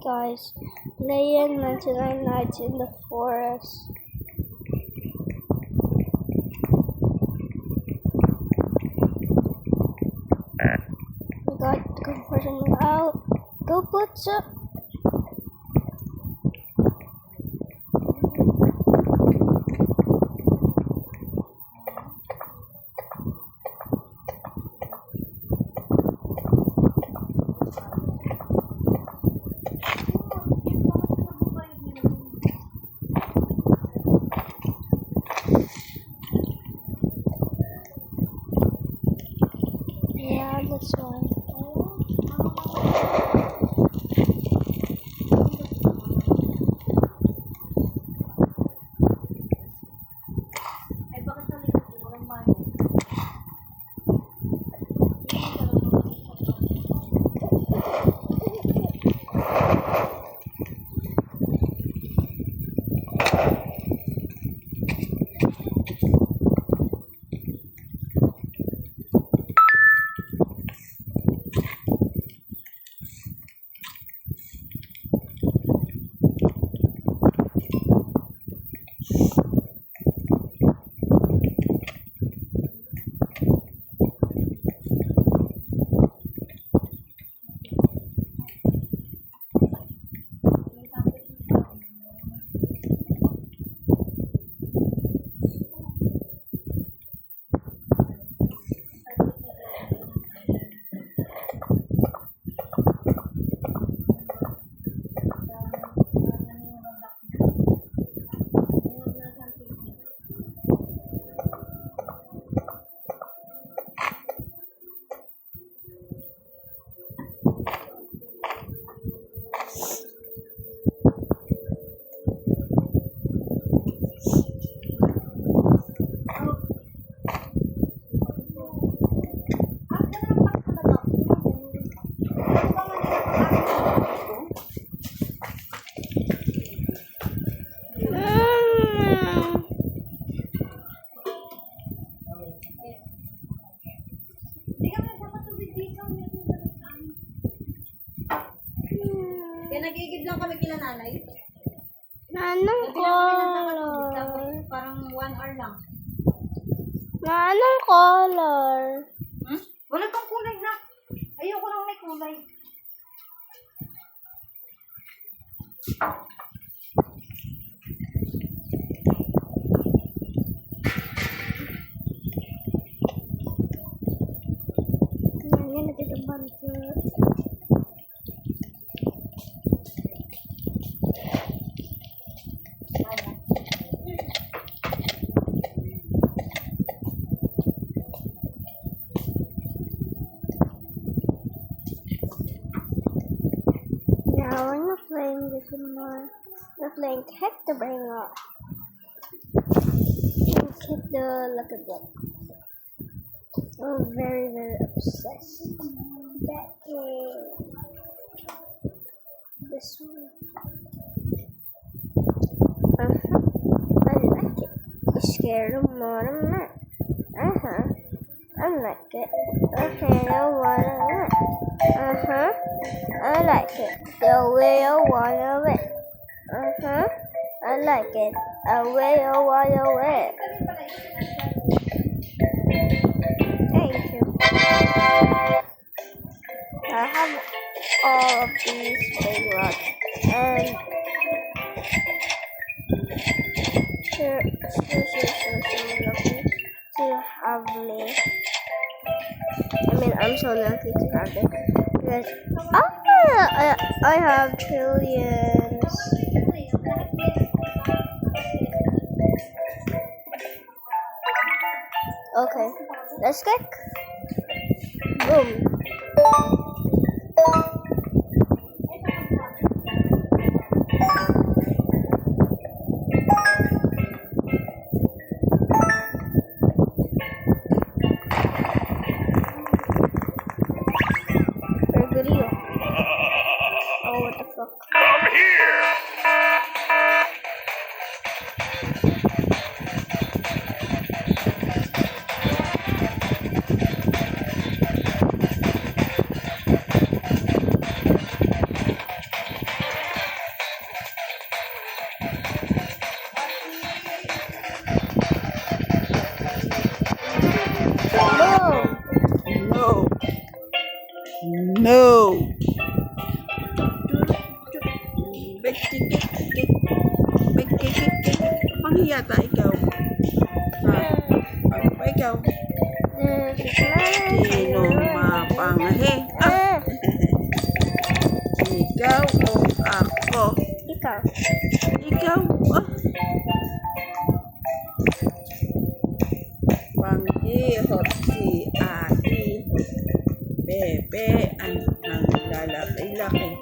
guys, playing 99 Nights in the Forest. We got the conversion out. Go Blitz up. Yeah, that's why. Kaya nag-iigib lang kami kila nanay. Anong color? Parang 1 hour lang. Anong color? Hmm? Wala kang kulay na. Ayoko lang may kulay. Yan, nagkitaban ko. Now we're not playing this anymore. We're playing Kick the Brain Off. Kick the Lucky Block. I'm very, very obsessed with that game. This one. I like it. You scared of more than that. I like it. I wanna it. I like it. The way I wanna it. I like it. The way I wanna it. Thank you. I have all of these big rocks, and you're so lucky to have me. I mean, I'm so lucky to have it because I have trillions. Okay, let's kick. Boom. Very good deal. Oh, what the fuck? Come here! No! Panghiyata ikaw. Ha? Ano pa ikaw? Sino mapangahe? Ah! Ikaw o ako? Ikaw. Ikaw? Ah! Panghihot si Ate Bebe ang lalaki-laki.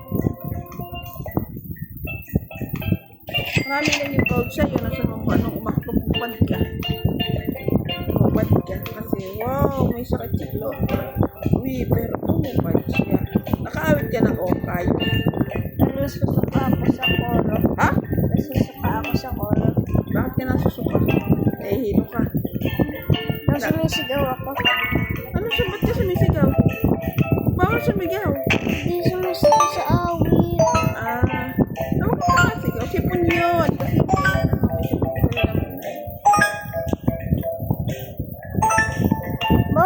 Marami na yung gold sa'yo. Nasa mukha nung umakupad ka. Umapad ka. Kasi wow, may sakit sa loob. Uy, pero tumupad siya. Nakaawit ka ng okay. Pero nasusuka ako sa koro. Ha? Nasusuka ako sa koro. Bakit ka nasusuka? Eh, hilo ka. Nung sumisigaw ako. Ano siya? Ba't ka sumisigaw? Bawal sumigaw. Hindi sumisigaw sa awit. Ah, ano ka makasigaw? Sipon yun. Kasi may sipon ko sa'yo naman na. Bo!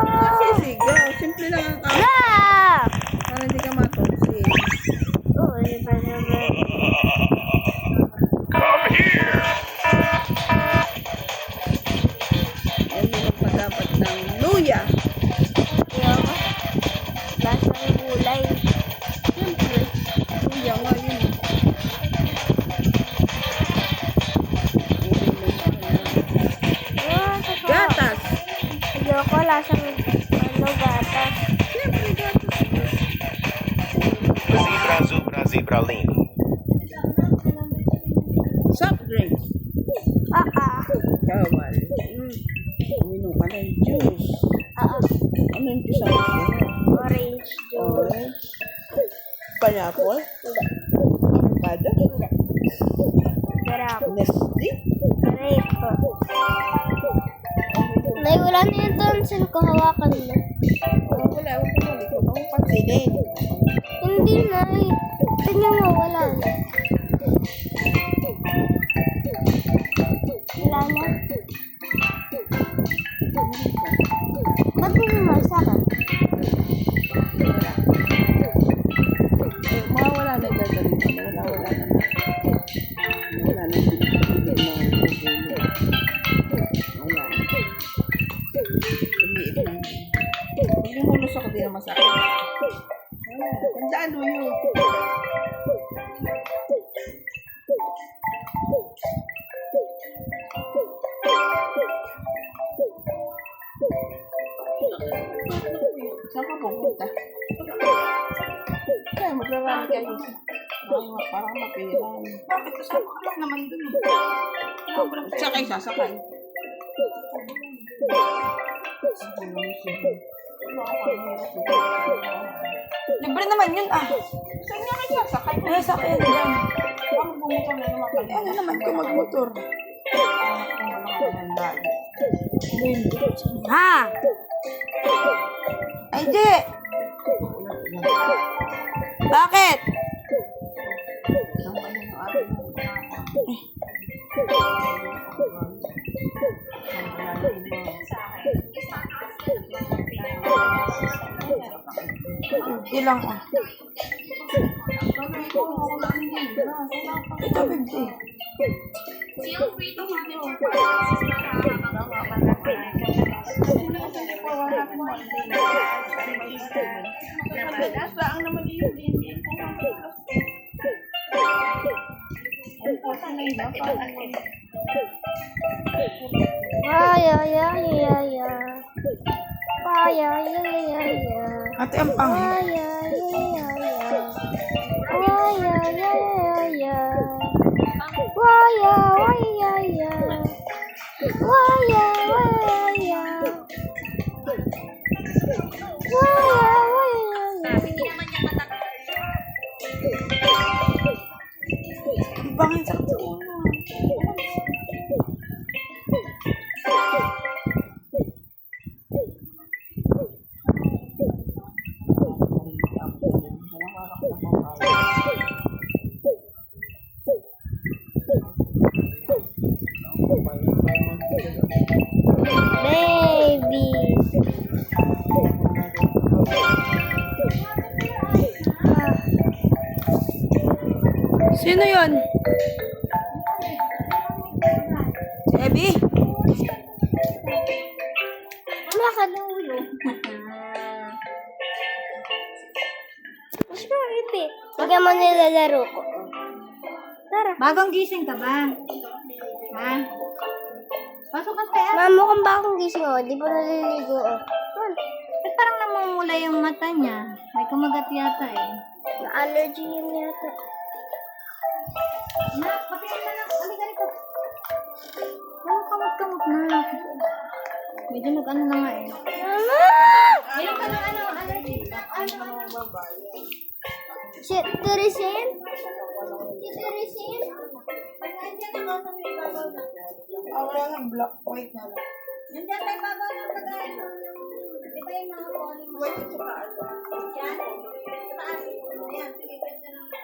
Kasi sigaw. Simple lang ang awit. Ah! Para hindi ka matonsin. Oh, iba naman. Ay, hinog pa dapat ng luya. Ayaw ko. Lasang gulay. Siyempre. Luya nga yun. Ah, totoo. Gatas. Ayaw ko lasang gatas. Siyempre, gatas. Zebra, zebra, zebraling. Soft drinks. Bawal. Uminom ka ng juice. Ano yung juice ang gusto mo? Orange juice. Orange. Pineapple? Hindi. Kada? Grape. Nestle? Grape. Nay, wala na yung tonsil ko. Hawakan mo. Oh, wala. Huwag mo ulit. Huwag mo pansinin. Hindi, Nay. Tingnan mo, wala na. Wala na. Ba't mo sumasakit? Eh, mawawala na yung gagawin ko. Wala na. Wala na yung pinipigil na gugulo. Wala na. Tumiit lang. Pag lumulos ako, di na masakit. Tandaan mo yun. Saan ka pupunta? Kaya magrarami kayo. Ay, parang mapiran. Bakit? Kasama ka lang naman dun eh. Sakay, sasakay. Libre naman yun ah. Saan nga kayo sasakay? Eh, sakay dyan. Bakit bumuto na naman kayo? Ano naman ko magmotor? Ha? Ay, di! Bakit? Hindi lang ah. Ito, 50. Ang naman yun. Ay, ay, ay, ay, ay. Ay, ay, ay, ay, ay. Ate, ang pangit. Ay, ay, ay, ay, ay. Ay, ay, ay, ay, ay. Ay, ay, ay, ay, ay. Ay, ay, ay, ay, ay. Ang pangit sa ulo. Baby. Sino yun? Si Abby? Wala ka ng ulo. Mas Ibe. Bigyan mo nilalaro ko. Tara. Bagong gising ka ba? Ha? Pasok ka kaya? Ma'am, mukhang ba akong gising oh. Di pa naliligo oh. Ba't parang namumula yung mata niya? May kumagat yata eh. Na-allergy yun yata. Na, patingin na lang. Halika rito. Ano kamot-kamot na? Medyo nag-ano na nga eh. Mama! Ilan ka ng ano? Allergy na? Ano? Si Teresin? Si Teresin? Nandiyan ako sa may babaw na. Wala lang, black, white na lang. Nandiyan tayo babaw ng pagkain. Di ba yung mga calling mo? White at saka ano. Yan. Sa taas. Ayan, sige, ganda naman.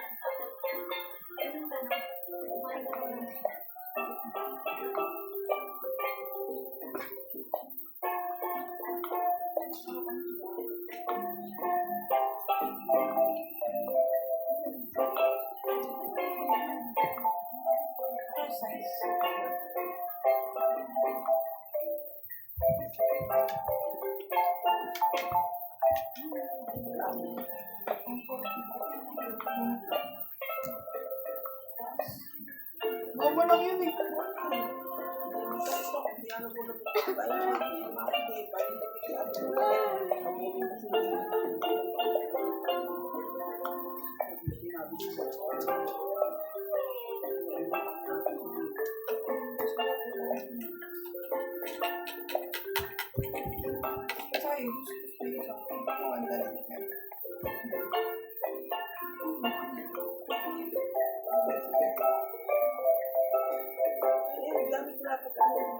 Ganun ka na. Kumain ka na. Goma lang yun eh.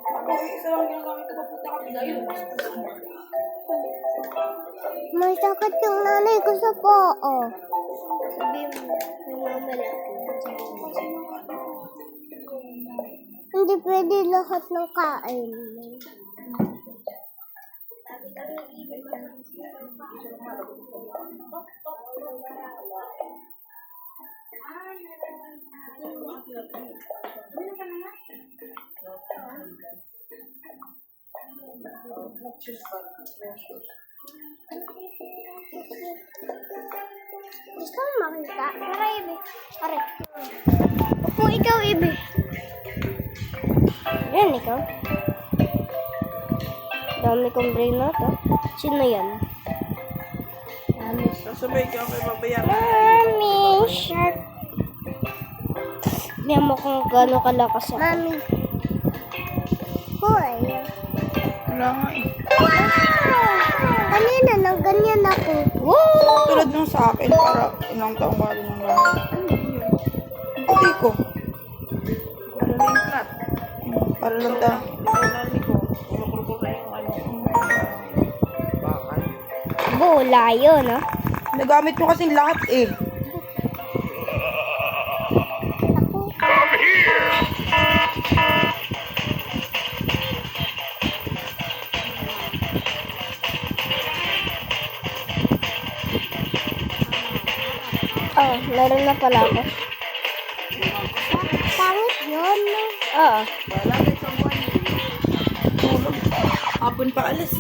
Ako, isa lang ginagamit ko papunta kami dahil May sakit yung nanay ko sa poo. Sabi mo, namamalaki. Hindi pwede lahat ng kain. Gusto mo makita? Tara, Ibe. Tara. Upo ikaw, Ibe. Yan, ikaw. Dami kong brain na to. Sino yan? Mami. Sasabay ka kay babayaran. Mami. Shark. Tignan mo kung gano'ng kalakas ako. Mami. Hoy. Wala nga eh. Kanina, nang ganyan ako. Wow! Tulad nung sa akin, para ilang taong ba rin ang gano'n. Puti ko. Para lang flat. Para lang ta. Bola yun, no? Nagamit mo kasi lahat eh. Oh, meron na pala ako. Pangit yun, no? Oo. Hapon pa alis.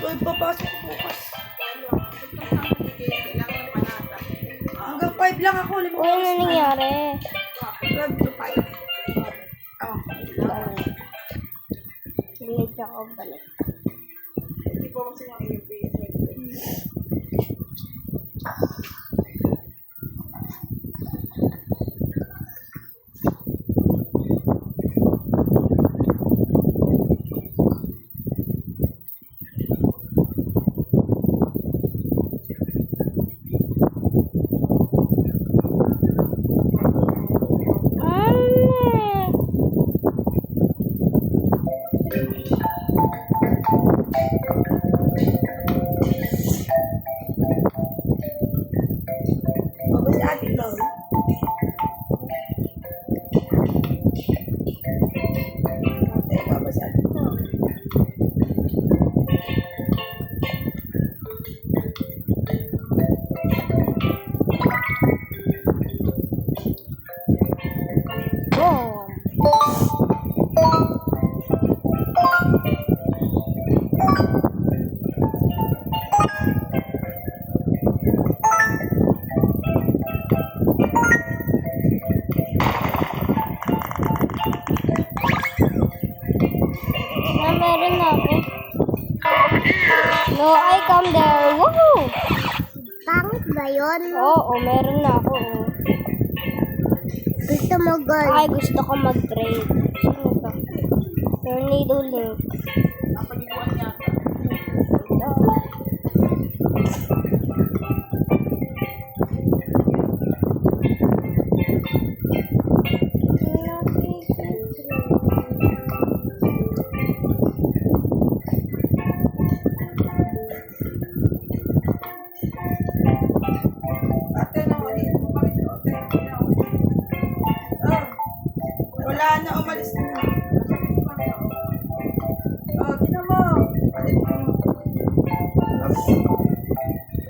Uy, papasok ko bukas. Hanggang 5 lang ako. Uy, ano nangyari? 12 to 5. Oh. Late ako balik. Hindi ko kasi yung No, I come there. Woohoo! Pangit ba yun? Oo, meron na ako. Oh. Gusto mo gold? Ay, gusto ko mag-trade. Sino ba? Tornado Link. Napaliguan niya. Ito. Ate, nawali. Bumalik ko, ate. Oh, wala na, umalis na. Oh, tinan mo. Balik mo.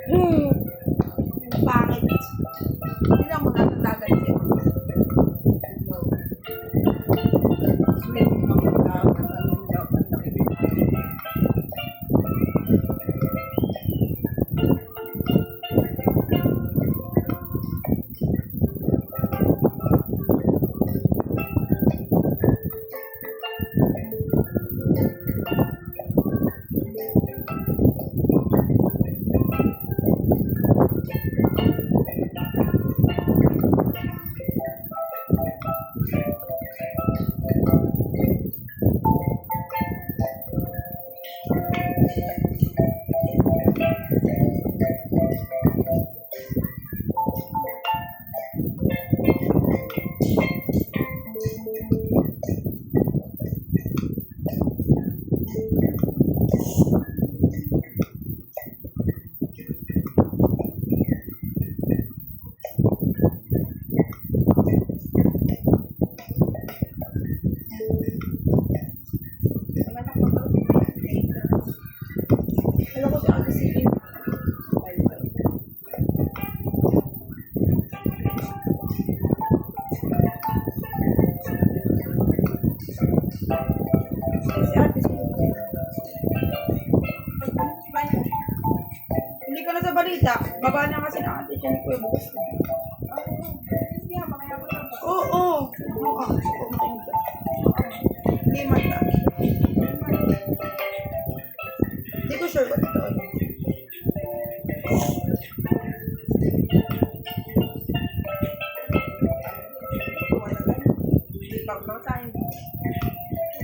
Hmm. Pangit. Tinan mo, nasa dagat siya. Sweet, mga dagat. Anong dagat na kayo? Alam ko si Ate Silvia. Si Ate Silvia. Hindi ko na sa balita. Baba na kasi na ate siya ni Kuya Bukas. Oo. Oo. Hindi mata. Hindi ko sure ba ito.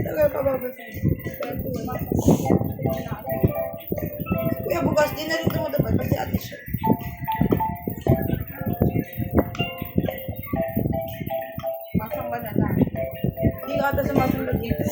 Tagal pa babasahin. Kuya Bukas, di na rin mo dapat pati ate siya. Masang ka na na. Hindi ka ata sumasunod dito.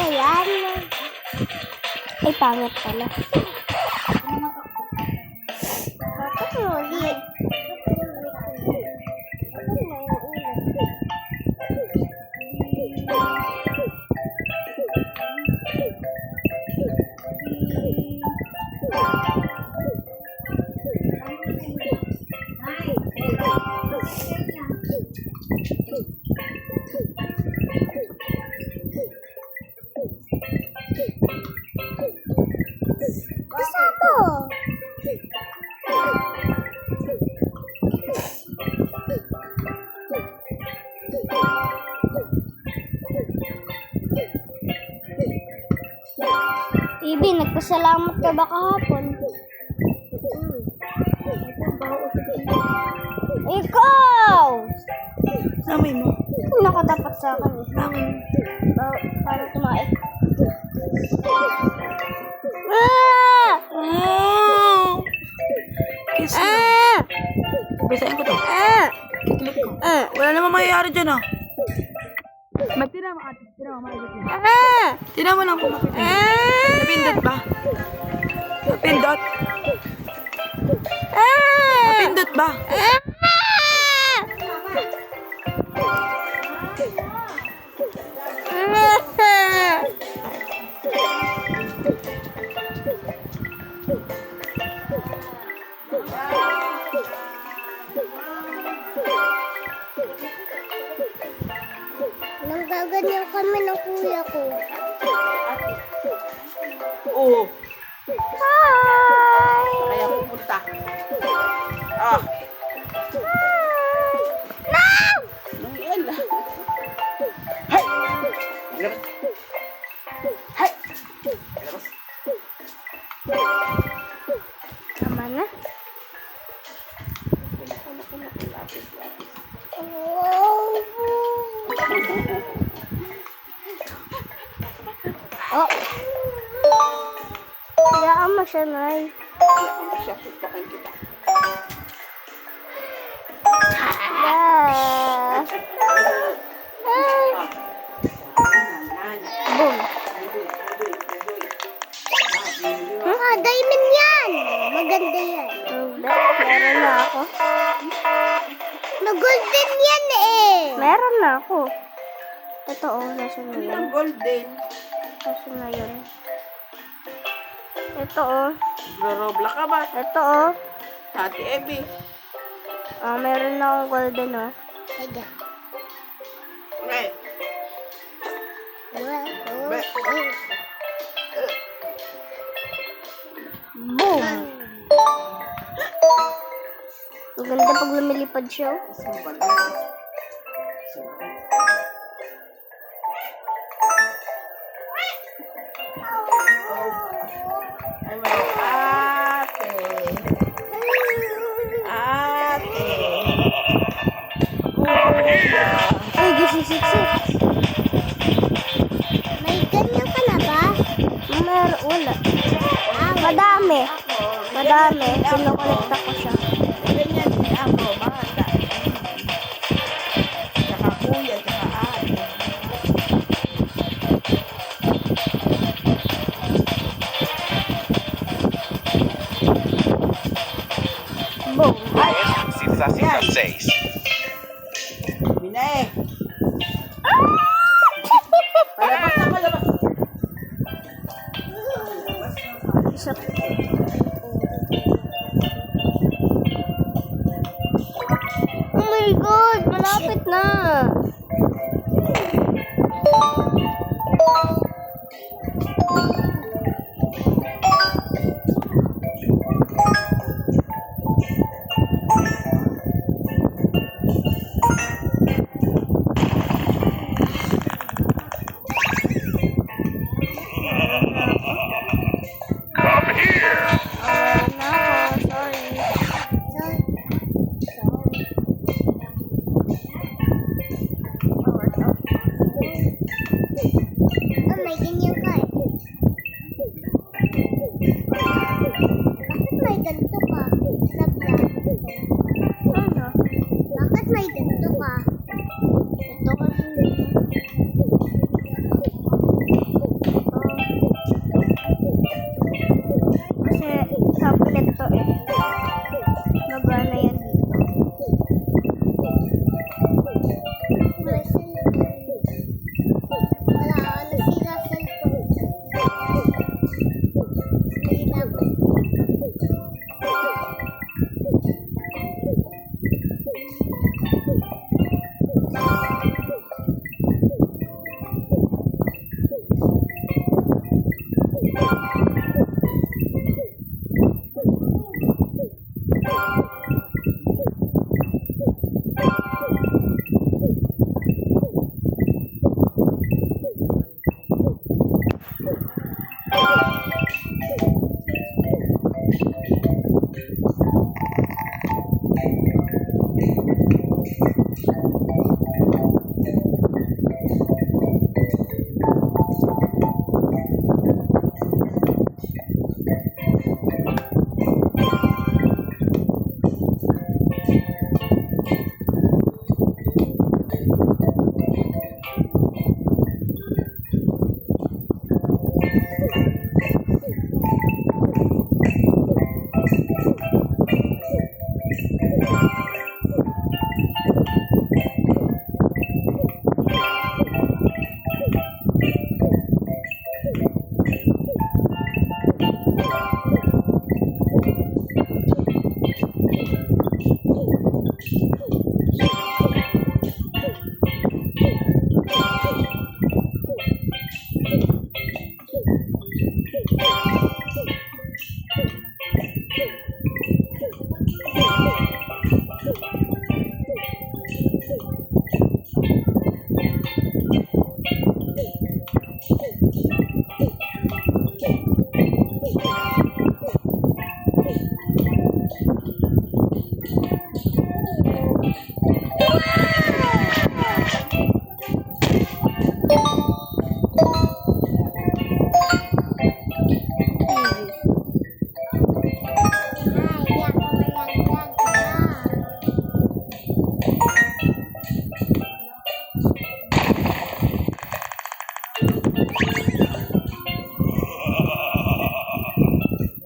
Maganda yan. Ay, pangit pala. Bakit ulit? Gusto ko. Ibi, nagpasalamat ka ba kahapon? Ikaw! Amoy mo. Nakatapat sa akin eh. Para tumaik. Kiss mo. Basahin ko to. Kiklik ko. Ah! Wala namang mayayari dyan ah. Magtira mo ate. Tira mo maayos mo. Tira mo lang kung makita. Napindot ba? Napindot? Napindot ba? Nanggaganyan kami ng kuya ko. Oo. Hi! Kaya pupunta. Ah. No! Nang yan lang. Hay! Ilabas. Hay! Ilabas. Tama na. Oh. Hayaan mo siya, Nay. Siya, supakan kita. Yeah. Boom. Diamond yan. Maganda yan. Meron na ako. Golden yan eh. Meron na ako. Ito oh, nasa na yun. Ang golden. Nasa na yun. Ito oh. Rorobla ka ba? Ito oh. Ate Ebi. Meron na akong golden oh. Higa. Okay. Boom! Ang ganda pag lumilipad siya. Ay, mga ate. Ate. Ay, gisisiksik. May ganyan ka na ba? Meron, wala. Madami. Madami. Kinukolekta ko siya. Ganyan din ako, bata. Tsaka kuya, tsaka ate. Boom. Sensacional 6. Mina eh. Palabas na, palabas. Isa. Oh my God! Malapit na!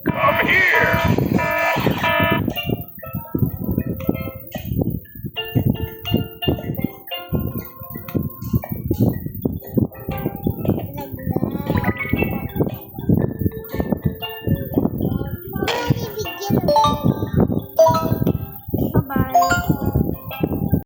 Come here! Bibigyan mo.